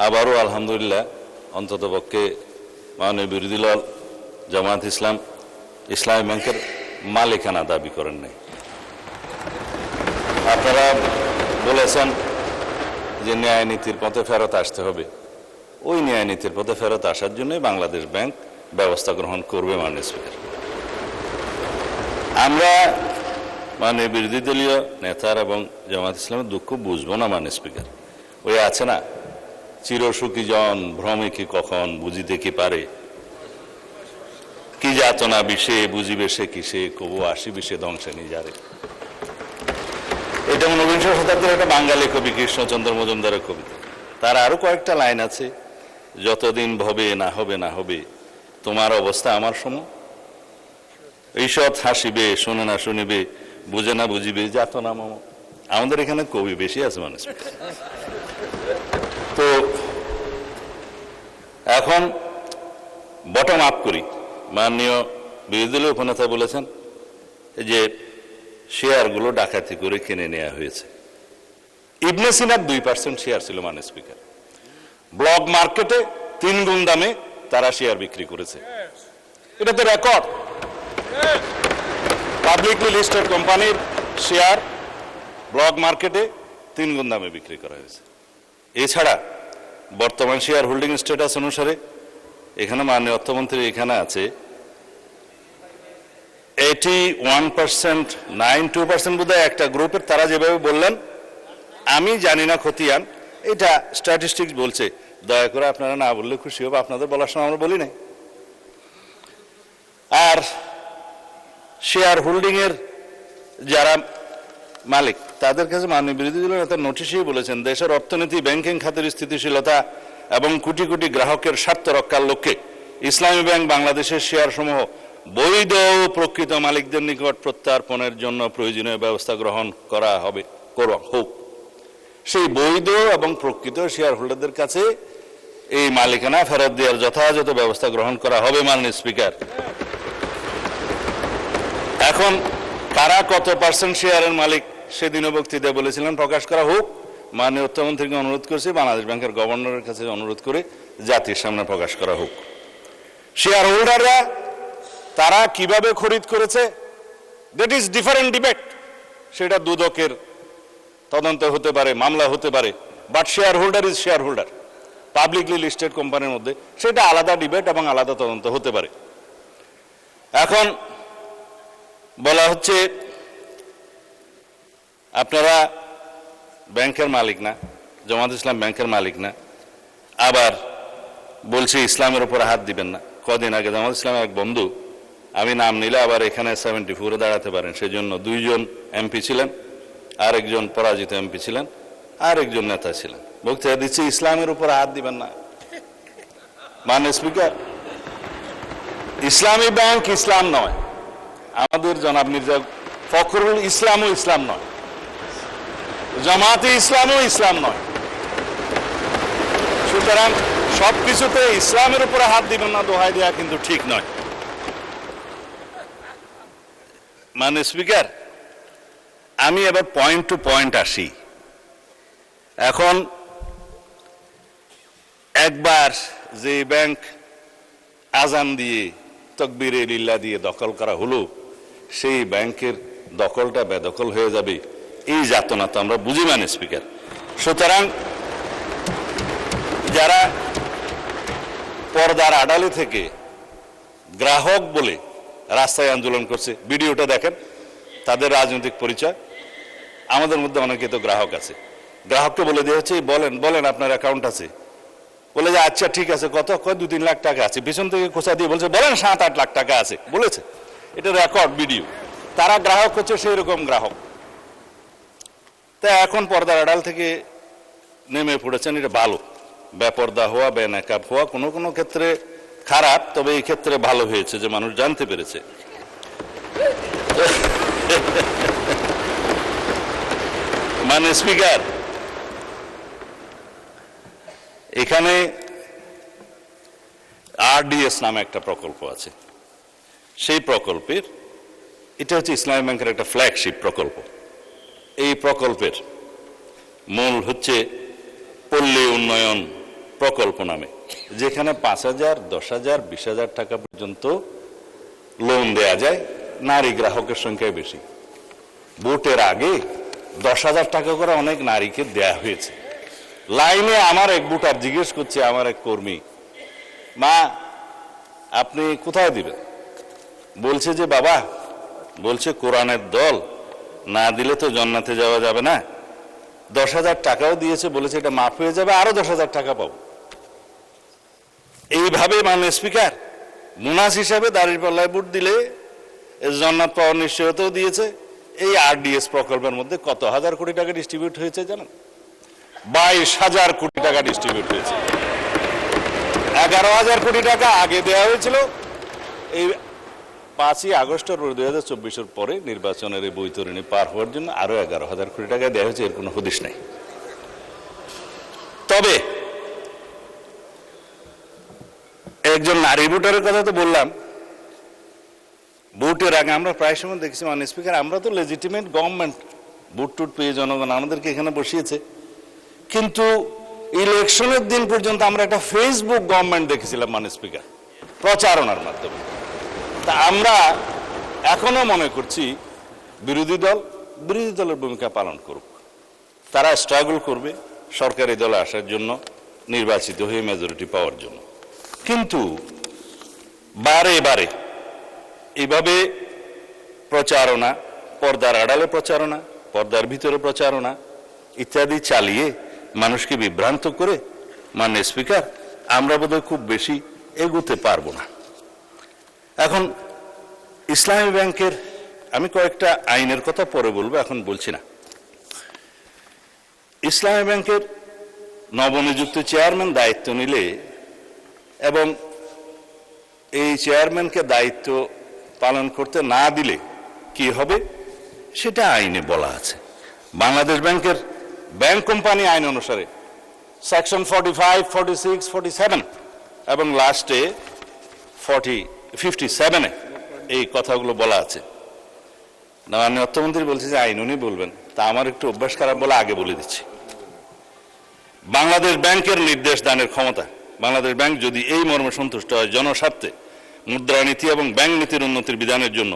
আবারও আলহামদুলিল্লাহ অন্ততপক্ষে মাননীয় বিরোধী দল জামায়াত ইসলামী ব্যাংকের মালিকানা দাবি করেন নাই। আপনারা বলেছেন যে ন্যায় নীতির পথে ফেরত আসতে হবে, ওই ন্যায় নীতির পথে ফেরত আসার জন্যই বাংলাদেশ ব্যাংক ব্যবস্থা গ্রহণ করবে মাননীয় স্পিকার। আমরা মাননীয় বিরোধী দলীয় নেতার এবং জামায়াত ইসলামের দুঃখ বুঝবো না মাননীয় স্পিকার। ওই আছে না, চিরসুখী জন ভ্রমে কি কখন বুঝিতে কি পারে, কি যাতনা বিষে বুঝিবে সে কিসে, কবু আসি বিষে ধ্বংসে নিজারে। এটা ঊনবিংশ শতাব্দীর একটা বাঙালি কবি কৃষ্ণচন্দ্র মজুমদারের কবিতা। তার আরো কয়েকটা লাইন আছে, যতদিন ভবে না হবে না হবে তোমার অবস্থা আমার সম, ঈষৎ হাসিবে শোনে না শুনিবে বুঝে না বুঝিবে যাতনা মম। আমাদের এখানে কবি বেশি আছে মানুষ। তো এখন বটম আপ করি। মাননীয় বিরোধী দলীয় উপনেতা বলেছেন যে শেয়ারগুলো ডাকাতি করে কিনে নেওয়া হয়েছে। ইবনে সিনার 2% শেয়ার ছিল মাননীয় স্পিকার। ব্লক মার্কেটে 3 গুণ দামে তারা শেয়ার বিক্রি করেছে। এটা তো রেকর্ড। পাবলিকলি লিস্টেড কোম্পানির শেয়ার ব্লক মার্কেটে 3 গুণ দামে বিক্রি করা হয়েছে। এছাড়া বর্তমান শেয়ার হোল্ডিং স্ট্যাটাস অনুসারে এখানে মাননীয় অর্থমন্ত্রী এখানে আছে 81%, 92% বোধহয় একটা গ্রুপের, তারা যেভাবে বললেন আমি জানি না খতিয়ান, এটা স্ট্যাটিস্টিক্স বলছে। দয়া করে আপনারা না বললে খুশি হবে, আপনাদের বলার সময় আমরা বলি নাই। আর শেয়ার হোল্ডিং এর যারা মালিক তাদের কাছে মাননীয় বিরোধী দলের নেতা নোটিশেই বলেছেন দেশের অর্থনীতি ব্যাংকিং খাতের স্থিতিশীলতা এবং কোটি কোটি গ্রাহকের স্বার্থ রক্ষার লক্ষ্যে ইসলামী ব্যাংক বাংলাদেশের শেয়ার সমূহ বৈধ ও প্রকৃত মালিকদের নিকট প্রত্যার্পণের জন্য প্রয়োজনীয় ব্যবস্থা গ্রহণ করা হবে হোক। সেই বৈধ এবং প্রকৃত শেয়ার হোল্ডারদের কাছে এই মালিকানা ফেরত দেওয়ার যথাযথ ব্যবস্থা গ্রহণ করা হবে মাননীয় স্পিকার। এখন কারা কত পার্সেন্ট শেয়ারের মালিক সেদিনও বক্তৃতায় বলেছিলেন প্রকাশ করা হোক। মাননীয় অর্থমন্ত্রীকে অনুরোধ করেছি, বাংলাদেশ ব্যাংকের গভর্নরের কাছে অনুরোধ করে জাতির সামনে প্রকাশ করা হোক। শেয়ার হোল্ডাররা তারা কিভাবে খরিদ করেছে দ্যাট ইজ ডিফারেন্ট ডিবেট। সেটা দুদকের তদন্ত হতে পারে, মামলা হতে পারে, but share holder is share holder. Publicly listed কোম্পানির মধ্যে সেটা আলাদা ডিবেট এবং আলাদা তদন্ত হতে পারে। এখন বলা হচ্ছে আপনারা ব্যাংকের মালিক না, জামায়াত ইসলাম ব্যাংকের মালিক না, আবার বলছে ইসলামের উপর হাত দিবেন না। কদিন আগে জামায়াত ইসলামের এক বন্ধু, আমি নাম নিলে আবার এখানে 74-এ দাঁড়াতে পারেন, সেজন্য 2 জন এমপি ছিলেন, আরেকজন পরাজিত এমপি ছিলেন, আরেকজন নেতা ছিলেন, বক্তৃতা দিচ্ছে ইসলামের উপর হাত দিবেন না। মাননীয় স্পিকার, ইসলামী ব্যাংক ইসলাম নয়, আমাদের জনাব মির্জা ফখরুল ইসলামও ইসলাম নয়, জামায়াতে ইসলামও ইসলাম নয়। সুতরাং সবকিছুতে ইসলামের উপরে হাত দিবেন না দোহাই দেওয়া কিন্তু ঠিক নয়। মাননীয় স্পিকার, আমি এবার পয়েন্ট টু পয়েন্ট আসি। এখন একবার যে ব্যাংক আজান দিয়ে তকবীরে লিল্লাহ দিয়ে দখল করা হলো, সেই ব্যাংকের দখলটা বেদখল হয়ে যাবে, এই যাতনা তো আমরা বুঝি মাননীয় স্পিকার। সুতরাং যারা পর্দার আড়ালে থেকে গ্রাহক বলে রাস্তায় আন্দোলন করছে, ভিডিওটা দেখেন, তাদের রাজনৈতিক পরিচয়। আমাদের মধ্যে অনেকে তো গ্রাহক আছে, গ্রাহককে বলে দেওয়া হচ্ছে বলেন বলেন আপনার অ্যাকাউন্ট আছে, বলে যে আচ্ছা ঠিক আছে, কত, 2-3 লাখ টাকা আছে, পিছন থেকে খোঁচা দিয়ে বলছে বলেন 7-8 লাখ টাকা আছে বলেছে। এটা রেকর্ড ভিডিও। তারা গ্রাহক হচ্ছে সেই রকম গ্রাহক। তা এখন পর্দার আড়াল থেকে নেমে পড়েছেন, এটা ভালো। বেপর্দা হওয়া, বেনাকাব হওয়া কোনো কোনো ক্ষেত্রে খারাপ, তবে এই ক্ষেত্রে ভালো হয়েছে যে মানুষ জানতে পেরেছে। মাননীয় স্পিকার, এখানে RDS নামে একটা প্রকল্প আছে। সেই প্রকল্পের, এটা হচ্ছে ইসলামী ব্যাংকের একটা ফ্ল্যাগশিপ প্রকল্প। এই প্রকল্পের মূল হচ্ছে পল্লী উন্নয়ন প্রকল্প নামে, যেখানে 5,000, 10,000, 20,000 টাকা পর্যন্ত লোন দেয়া যায়। নারী গ্রাহকের সংখ্যায় বেশি। ভোটের আগে 10,000 টাকা করে অনেক নারীকে দেয়া হয়েছে। লাইনে আমার এক ভোটার জিজ্ঞেস করছে, আমার এক কর্মী, মা আপনি কোথায় দিবেন? বলছে যে বাবা, বলছে কোরআনের দল না দিলে তো জান্নাতে যাওয়া যাবে না। 10,000 টাকাও দিয়েছে, বলেছে এটা মাফ হয়ে যাবে, আরো 10,000 টাকা পাবো। এইভাবে মাননীয় স্পিকার মুনাস হিসাবে দাঁড়িপাল্লায় ভোট দিলে জান্নাত পাওয়ার নিশ্চয়তাও দিয়েছে। এই RDS প্রকল্পের মধ্যে কত হাজার কোটি টাকা ডিস্ট্রিবিউট হয়েছে জানেন? 22,000 কোটি টাকা ডিস্ট্রিবিউট হয়েছে। 11,000 কোটি টাকা আগে দেওয়া হয়েছিল। এই 5ই আগস্ট 2024-এর পরে নির্বাচনের এই বৈতরণী পার হওয়ার জন্য আরো 11,000 কোটি টাকা দেওয়া হয়েছে, এর কোনো হদিশ নাই। তবে একজন নারী ভোটারের কথা তো বললাম। ভোটের আগে আমরা প্রায় সময় দেখছি মাননীয় স্পিকার, আমরা তো লেজিটিমেট গভর্নমেন্ট, ভোট টুট পেয়ে জনগণ আমাদেরকে এখানে বসিয়েছে, কিন্তু ইলেকশনের দিন পর্যন্ত আমরা একটা ফেসবুক গভর্নমেন্ট দেখেছিলাম মাননীয় স্পিকার, প্রচারণার মাধ্যমে। তা আমরা এখনো মনে করছি বিরোধী দলের ভূমিকা পালন করুক। তারা স্ট্রাগল করবে সরকারি দলে আসার জন্য, নির্বাচিত হয়ে মেজরিটি পাওয়ার জন্য। কিন্তু বারে বারে এইভাবে প্রচারণা, পর্দার আড়ালে প্রচারণা, পর্দার ভিতরে প্রচারণা ইত্যাদি চালিয়ে মানুষকে বিভ্রান্ত করে মাননীয় স্পিকার আমরা বোধহয় খুব বেশি এগোতে পারবো না। এখন ইসলামী ব্যাংকের আমি কয়েকটা আইনের কথা পরে বলবো, এখন বলছি না। ইসলামী ব্যাংকের নবনিযুক্ত চেয়ারম্যান দায়িত্ব নিলে এবং এই চেয়ারম্যানকে দায়িত্ব পালন করতে না দিলে কি হবে সেটা আইনে বলা আছে। বাংলাদেশ ব্যাংকের ব্যাংক কোম্পানি আইন অনুসারে সেকশন 45, 46, 47 এবং লাস্টে 57-এ এই কথাগুলো বলা আছে। মাননীয় অর্থমন্ত্রী বলছে যে আইন উনি বলবেন, তা আমার একটু অভ্যাস খারাপ বলে আগে বলে দিচ্ছি। বাংলাদেশ ব্যাংকের নির্দেশ দানের ক্ষমতা, বাংলাদেশ ব্যাংক যদি এই মর্মে সন্তুষ্ট হয় জনস্বার্থে মুদ্রানীতি এবং ব্যাংক নীতির উন্নতির বিধানের জন্য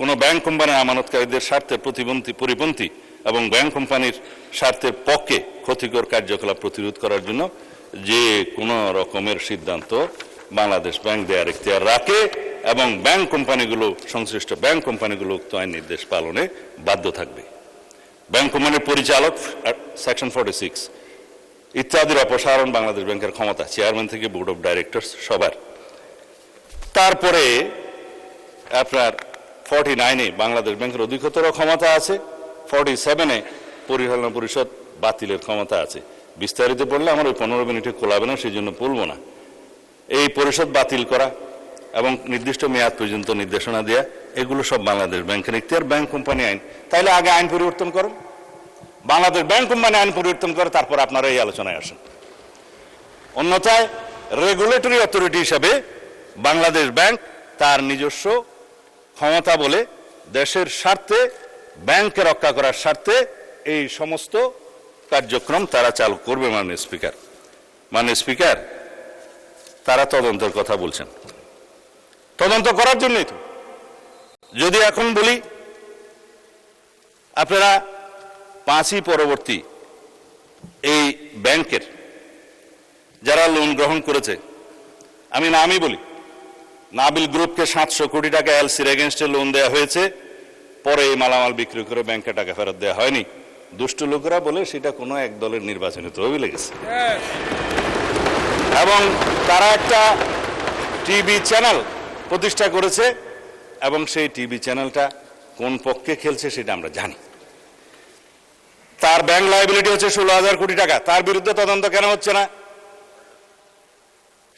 কোনো ব্যাংক কোম্পানির আমানতকারীদের স্বার্থে পরিপন্থী এবং ব্যাংক কোম্পানির স্বার্থের পক্ষে ক্ষতিকর কার্যকলাপ প্রতিরোধ করার জন্য যে কোনো রকমের সিদ্ধান্ত বাংলাদেশ ব্যাংক দেওয়ার এখতিয়ার রাখে এবং ব্যাংক কোম্পানিগুলো, সংশ্লিষ্ট ব্যাংক কোম্পানিগুলো উক্ত আইন নির্দেশ পালনে বাধ্য থাকবে। ব্যাংক কোম্পানির পরিচালক সেকশন 46 ইত্যাদির অপসারণ বাংলাদেশ ব্যাংকের ক্ষমতা, চেয়ারম্যান থেকে বোর্ড অফ ডাইরেক্টরস সবার। তারপরে আপনার 49-এ বাংলাদেশ ব্যাংকের অধিকতর ক্ষমতা আছে, 47-এ পরিচালনা পরিষদ বাতিলের ক্ষমতা আছে। বিস্তারিত পড়লে আমার ওই 15 মিনিটে কোলাবে না, সেই জন্য বলবো না। এই পরিষদ বাতিল করা এবং নির্দিষ্ট মেয়াদ পর্যন্ত নির্দেশনা দেয়া, এগুলো সব বাংলাদেশ ব্যাংকের এখতিয়ার, ব্যাংক কোম্পানি আইন। তাইলে আগে আইন পরিবর্তন করেন, বাংলাদেশ ব্যাংক কোম্পানি আইন পরিবর্তন করে তারপর আপনারা এই আলোচনায় আসেন। অন্যথায় রেগুলেটরি অথরিটি হিসাবে বাংলাদেশ ব্যাংক তার নিজস্ব ক্ষমতা বলে দেশের স্বার্থে, ব্যাংকে রক্ষা করার স্বার্থে এই সমস্ত কার্যক্রম তারা চালু করবে। মাননীয় স্পিকার তারা তদন্তের কথা বলছেন, তদন্ত করার জন্যই তো। যদি এখন বলি আপনারা 5ই পরবর্তী এই ব্যাংকের যারা লোন গ্রহণ করেছে, আমি নামই বলি, নাবিল গ্রুপকে 700 কোটি টাকা এলসির এগেনস্টে লোন দেওয়া হয়েছে, পরে এই মালামাল বিক্রি করে ব্যাংকে টাকা ফেরত দেওয়া হয়নি। দুষ্ট লোকেরা বলে সেটা কোনো এক দলের নির্বাচনী তহবিলে গেছে। এবং তারা একটা টিভি চ্যানেল প্রতিষ্ঠা করেছে এবং সেই টিভি চ্যানেলটা কোন পক্ষে খেলছে সেটা আমরা জানি। তার ব্যাংক লায়াবিলিটি হচ্ছে 16,000 কোটি টাকা। তার বিরুদ্ধে তদন্ত কেন হচ্ছে না?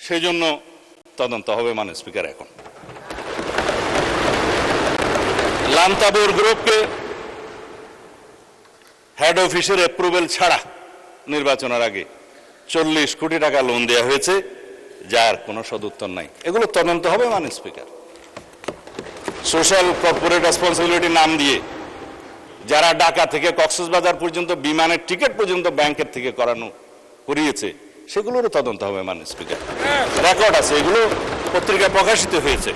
সেই জন্য তদন্ত হবে মাননীয় স্পিকার। এখন লান্তাবুর গ্রুপকে হেড অফিসের অ্যাপ্রুভেল ছাড়া নির্বাচনের আগে 40 কোটি টাকা লোন দেওয়া হয়েছে, যার কোনো সদুত্তর নাই। এগুলো তদন্ত হবে মাননীয় স্পিকার। সোশ্যাল কর্পোরেট রেসপন্সিবিলিটি নাম দিয়ে যারা ঢাকা থেকে কক্সবাজার পর্যন্ত বিমানের টিকিট পর্যন্ত ব্যাংকের থেকে করিয়েছে, সেগুলোরও তদন্ত হবে মাননীয় স্পিকার। রেকর্ড আছে, এগুলো পত্রিকায় প্রকাশিত হয়েছে।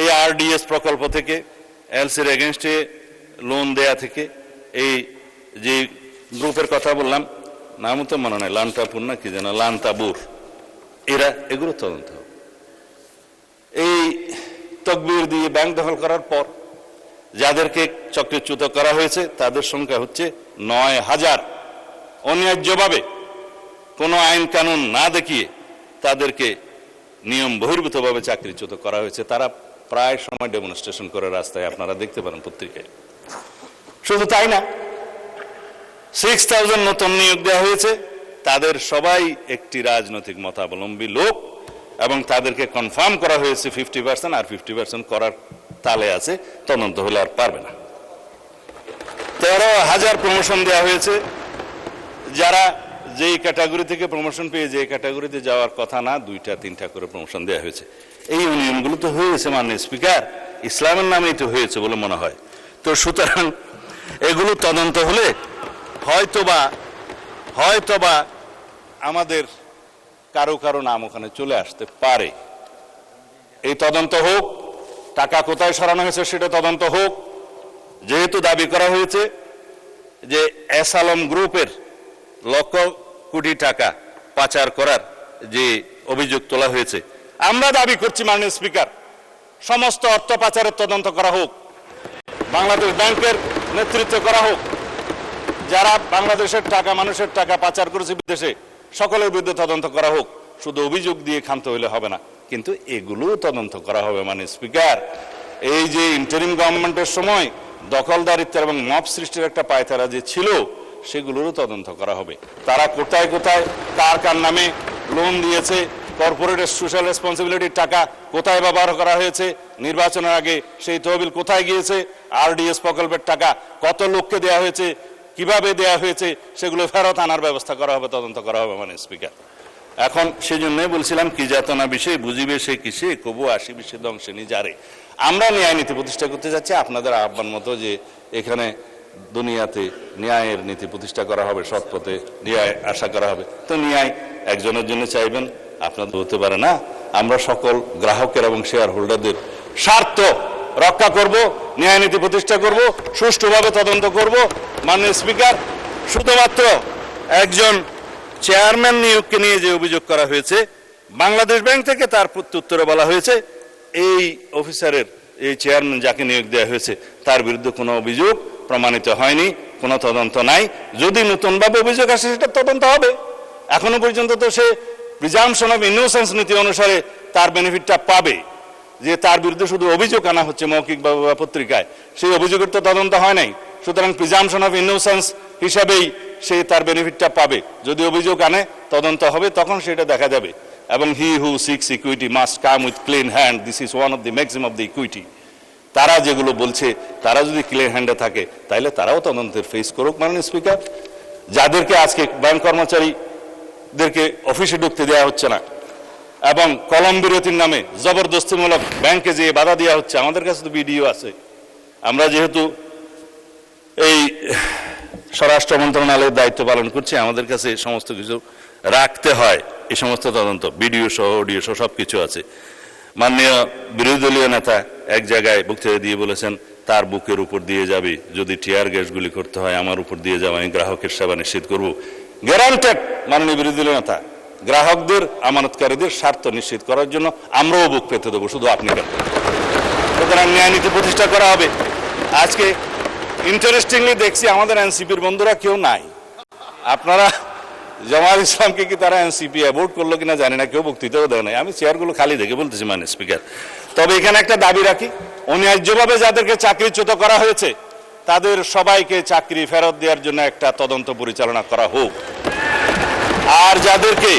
এই আরডিএস প্রকল্প থেকে, এলসির এগেনস্টে লোন দেয়া থেকে, এই যে গ্রুপের কথা বললাম, নামও তো মনে নাই, লান্তাপুর না কি যেন, লান্তাবুর, এগুলো তদন্ত হবে। এই তকবির দিয়ে ব্যাংক দখল করার পর যাদেরকে চক্রচ্যুত করা হয়েছে তাদের সংখ্যা হচ্ছে ৯,০০০। অন্যায্যভাবে কোনো আইন কানুন না দেখিয়ে তাদেরকে নিয়ম বহির্ভূতভাবে চাকরিচ্যুত করা হয়েছে। তারা প্রায় সময় ডেমনস্ট্রেশন করে রাস্তায়, আপনারা দেখতে পারেন পত্রিকায়। শুধু তাই না, 6,000 নতুন নিয়োগ দেওয়া হয়েছে, তাদের সবাই একটি রাজনৈতিক মতাবলম্বী লোক, এবং তাদেরকে কনফার্ম করা হয়েছে 50%, আর 50% করার তালে আছে, তদন্ত হলে আর পারবে না। 13,000 প্রমোশন দেওয়া হয়েছে, যারা যেই ক্যাটাগরি থেকে প্রমোশন পেয়ে যে ক্যাটাগরিতে যাওয়ার কথা না, 2-3টা করে প্রমোশন দেওয়া হয়েছে। এই ইউনিয়নগুলো তো হয়েছে মাননীয় স্পিকার, ইসলামের নামেই তো হয়েছে বলে মনে হয়। তো সুতরাং এগুলো তদন্ত হলে হয়তোবা আমাদের কারো নাম ওখানে চলে আসতে পারে। এই তদন্ত হোক, টাকা কোথায় সরানো হয়েছে সেটা তদন্ত হোক। যেহেতু দাবি করা হয়েছে যে এস আলম গ্রুপের লক্ষ কোটি টাকা পাচার করার যে অভিযোগ তোলা হয়েছে, আমরা দাবি করছি মাননীয় স্পিকার, সমস্ত অর্থ পাচারের তদন্ত করা হোক, বাংলাদেশ ব্যাংকের নেতৃত্ব করা হোক, যারা বাংলাদেশের টাকা, মানুষের টাকা পাচার করেছে বিদেশে, সকলের বিরুদ্ধে তদন্ত করা হোক। শুধু অভিযোগ দিয়ে ক্ষান্ত হইলে হবে না, কিন্তু এগুলোও তদন্ত করা হবে মাননীয় স্পিকার। এই যে ইন্টারিম গভর্নমেন্টের সময় দখলদারিত্বের এবং মব সৃষ্টির একটা পায়তারা যে ছিল, সেগুলোরও তদন্ত করা হবে। তারা কোথায় কার নামে লোন দিয়েছে, কর্পোরেটের সোশ্যাল রেসপন্সিবিলিটির টাকা কোথায় ব্যবহার করা হয়েছে, নির্বাচনের আগে সেই তহবিল কোথায় গিয়েছে, আরডিএস প্রকল্পের টাকা কত লোককে দেওয়া হয়েছে, কিভাবে দেওয়া হয়েছে, সেগুলো ফেরত আনার ব্যবস্থা করা হবে, তদন্ত করা হবে মাননীয় স্পিকার। এখন সেই জন্যই বলছিলাম, কি যাতনা বিষয় বুঝিবে সে কিসে, কবু আসিবে সে ধ্বংসে নিজারে। আমরা ন্যায় নীতি প্রতিষ্ঠা করতে যাচ্ছি, আপনাদের আহ্বান মতো যে এখানে দুনিয়াতে ন্যায়ের নীতি প্রতিষ্ঠা করা হবে, সৎ পথে ন্যায় আশা করা হবে। তো ন্যায় একজনের জন্য চাইবেন, আপনাদের হতে পারে না। আমরা সকল গ্রাহকের এবং শেয়ার হোল্ডারদের স্বার্থ রক্ষা করব, ন্যায় নীতি প্রতিষ্ঠা করব, সুষ্ঠুভাবে তদন্ত করব। মাননীয় স্পিকার, শুধুমাত্র একজন চেয়ারম্যান নিয়োগকে নিয়ে যে অভিযোগ করা হয়েছে, বাংলাদেশ ব্যাংক থেকে তার প্রত্যুত্তরে বলা হয়েছে এই অফিসারের, এই চেয়ারম্যান যাকে নিয়োগ দেওয়া হয়েছে তার বিরুদ্ধে কোনো অভিযোগ প্রমাণিত হয়নি, কোনো তদন্ত নাই। যদি নতুনভাবে অভিযোগ আসে সেটা তদন্ত হবে। এখনো পর্যন্ত তো সে প্রিজাম্পশন অফ ইনোসেন্স নীতি অনুসারে তার বেনিফিটটা পাবে, যে তার বিরুদ্ধে শুধু অভিযোগ আনা হচ্ছে মৌখিকভাবে বা পত্রিকায়, সেই অভিযোগের তো তদন্ত হয় নাই। সুতরাং প্রিজাম্পশন অফ ইনোসেন্স হিসাবেই সে তার বেনিফিটটা পাবে। যদি অভিযোগ আনে, তদন্ত হবে, তখন সেটা দেখা যাবে। এবং he who seeks equity must come with clean hand, this is one of the maximum of the equity. তারা যেগুলো বলছে, তারা যদি ক্লিন হ্যান্ডে থাকে, তাহলে তারাও তদন্তের ফেস করুক মাননীয় স্পিকার। যাদেরকে আজকে ব্যাংক কর্মচারীদেরকে অফিসে ঢুকতে দেওয়া হচ্ছে না, এবং কলম বিরতির নামে জবরদস্তিমূলক ব্যাংকে যেয়ে বাধা দেওয়া হচ্ছে, আমাদের কাছে তো ভিডিও আছে। আমরা যেহেতু এই স্বরাষ্ট্র মন্ত্রণালয়ের দায়িত্ব পালন করছি, আমাদের কাছে সমস্ত কিছু রাখতে হয়। এই সমস্ত তদন্ত ভিডিও সহ, অডিও সহ সবকিছু আছে। মাননীয় বিরোধী দলীয় নেতা এক জায়গায় বক্তৃতা দিয়ে বলেছেন, তার বুকের উপর দিয়ে যাবে, যদি টিয়ার গ্যাসগুলি করতে হয় আমার উপর দিয়ে যাবে, আমি গ্রাহকের সেবা নিশ্চিত করব। গ্যারান্টেড মাননীয় বিরোধী দলীয় নেতা, গ্রাহকদের, আমানতকারীদের স্বার্থ নিশ্চিত করার জন্য আমরাও বুক পেতে দেবো, শুধু আপনি কেন। সুতরাং ন্যায় নীতি প্রতিষ্ঠা করা হবে। আজকে ইন্টারেস্টিংলি দেখছি আমাদের এনসিপির বন্ধুরা কেউ নাই। আপনারা জামাল ইসলামকে কি তারা এনসিপি অ্যাভোট করলো কিনা জানি না, কেউ বক্তৃতাও দেয় নাই। আমি চেয়ারগুলো খালি দেখে বলতেছি মাননীয় স্পিকার। তবে এখানে একটা দাবি রাখি, অন্যায্যভাবে যাদেরকে চাকরিচ্যুত করা হয়েছে তাদের সবাইকে চাকরি ফেরত দেওয়ার জন্য একটা তদন্ত পরিচালনা করা হোক। আর যাদেরকে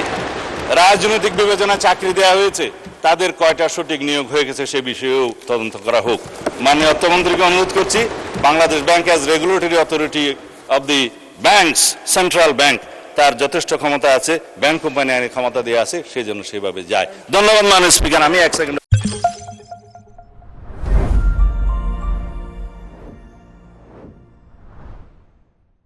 রাজনৈতিক বিবেচনা চাকরি দেওয়া হয়েছে তাদের কয়টা সঠিক নিয়োগ হয়ে গেছে সে বিষয়েও তদন্ত করা হোক। মাননীয় অর্থমন্ত্রীকে অনুরোধ করছি, Bangladesh bank as regulatory authority of the banks, central bank, তার যথেষ্ট ক্ষমতা আছে, ব্যাংক কোম্পানি আইনের ক্ষমতা দেওয়া আছে, সেই জন্য সেভাবে যায়। ধন্যবাদ মাননীয় স্পিকার। আমি 1 সেকেন্ড